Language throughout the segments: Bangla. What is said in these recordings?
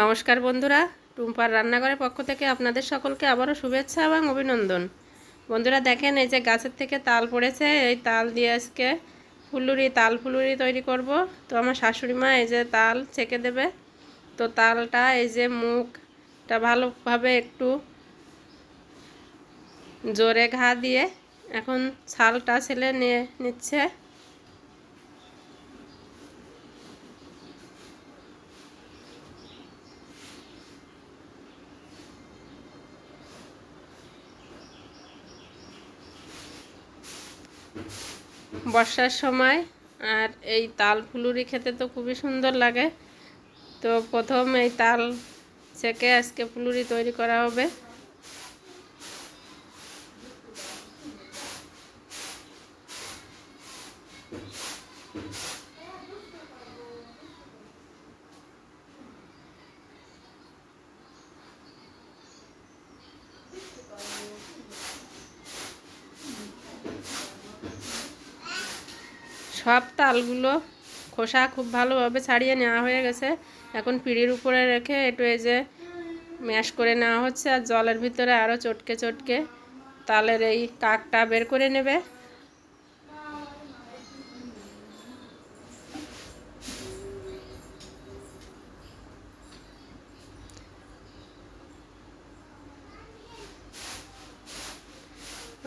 নমস্কার বন্ধুরা, টুম্পার রান্নাঘরের পক্ষ থেকে আপনাদের সকলকে আবারও শুভেচ্ছা এবং অভিনন্দন। বন্ধুরা দেখেন, এই যে গাছের থেকে তাল পড়েছে, এই তাল দিয়ে আজকে তাল ফুলুরি তৈরি করব। তো আমার শাশুড়ি মা এই যে তাল ছেঁকে দেবে। তো তালটা এই যে মুখটা ভালোভাবে একটু জোরে ঘা দিয়ে এখন ছালটা ছেলে নিয়ে নিচ্ছে। বর্ষার সময় আর এই তাল ফুলুরি খেতে তো খুবই সুন্দর লাগে। তো প্রথম এই তাল ছেঁকে আজকে ফুলুরি তৈরি করা হবে। সব তালগুলো খোসা খুব ভালোভাবে ছাড়িয়ে নেওয়া হয়ে গেছে। এখন পিঁড়ির উপরে রেখে একটু এই যে ম্যাশ করে নেওয়া হচ্ছে, আর জলের ভিতরে আরও চটকে চটকে তালের এই কাকটা বের করে নেবে।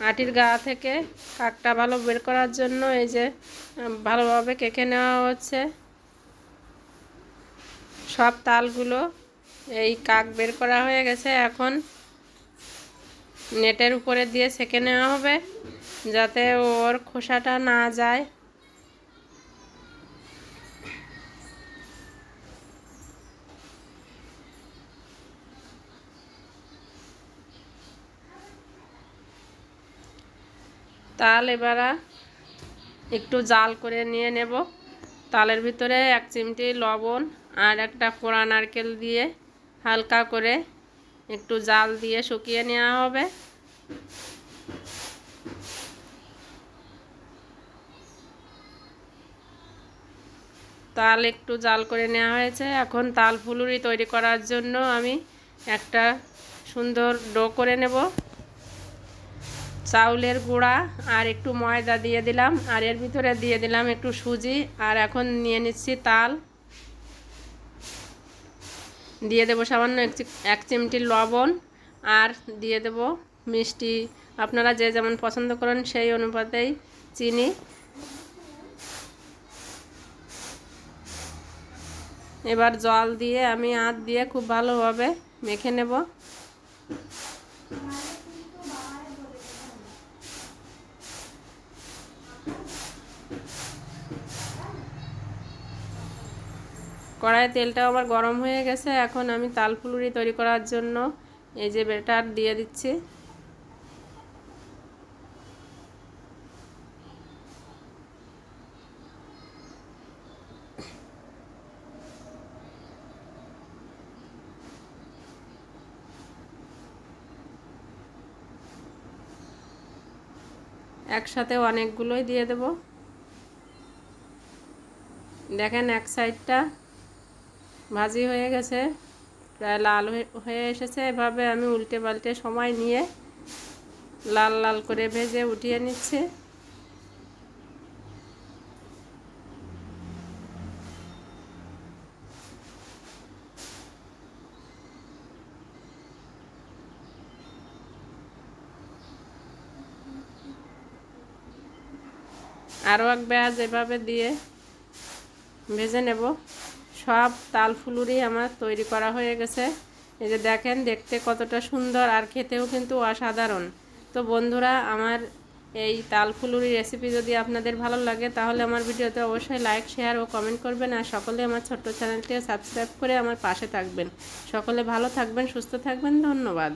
আটির গা থেকে কাকটা ভালো বের করার জন্য এই যে ভালোভাবে কেকে নেওয়া হচ্ছে। সব তালগুলো এই কাক বের করা হয়ে গেছে। এখন নেটের উপরে দিয়ে সেঁকে নেওয়া হবে যাতে ওর খোসাটা না যায়। তাল এবার একটু জাল করে নিয়ে নেব। তালের ভিতরে 1 চিমটি লবণ আর একটা কোড়া নারকেল দিয়ে হালকা করে একটু জাল দিয়ে শুকিয়ে নেওয়া হবে। তাল একটু জাল করে নেওয়া হয়েছে। এখন তাল ফুলুরি তৈরি করার জন্য আমি একটা সুন্দর ডো করে নেব। চাউলের গুঁড়া আর একটু ময়দা দিয়ে দিলাম, আর এর ভিতরে দিয়ে দিলাম একটু সুজি। আর এখন নিয়ে নিচ্ছি তাল, দিয়ে দেবো সামান্য 1 চিমটি লবণ, আর দিয়ে দেব মিষ্টি আপনারা যে যেমন পছন্দ করেন সেই অনুপাতেই চিনি। এবার জল দিয়ে আমি হাত দিয়ে খুব ভালোভাবে মেখে নেব। কড়াইয়ে তেলটাও আমার গরম হয়ে গেছে। এখন আমি তাল ফুলুরি তৈরি করার জন্য এই যে ব্যাটার দিয়ে দিচ্ছি। একসাথে অনেকগুলোই দিয়ে দেব। দেখেন এক সাইডটা ভাজি হয়ে গেছে, প্রায় লাল হয়ে এসেছে। এভাবে আমি উল্টে পাল্টে সময় নিয়ে লাল লাল করে ভেজে উঠিয়ে নিচ্ছি। আরও এক ব্যাচ এভাবে দিয়ে ভেজে নেব। সব তাল ফুলুরি আমার তৈরি করা হয়ে গেছে। এই যে দেখেন দেখতে কতটা সুন্দর, আর খেতেও কিন্তু অসাধারণ। তো বন্ধুরা, আমার এই তাল ফুলুরি রেসিপি যদি আপনাদের ভালো লাগে তাহলে আমার ভিডিওতে অবশ্যই লাইক, শেয়ার ও কমেন্ট করবেন। আর সকলে আমার ছোট্ট চ্যানেলটি সাবস্ক্রাইব করে আমার পাশে থাকবেন। সকলে ভালো থাকবেন, সুস্থ থাকবেন। ধন্যবাদ।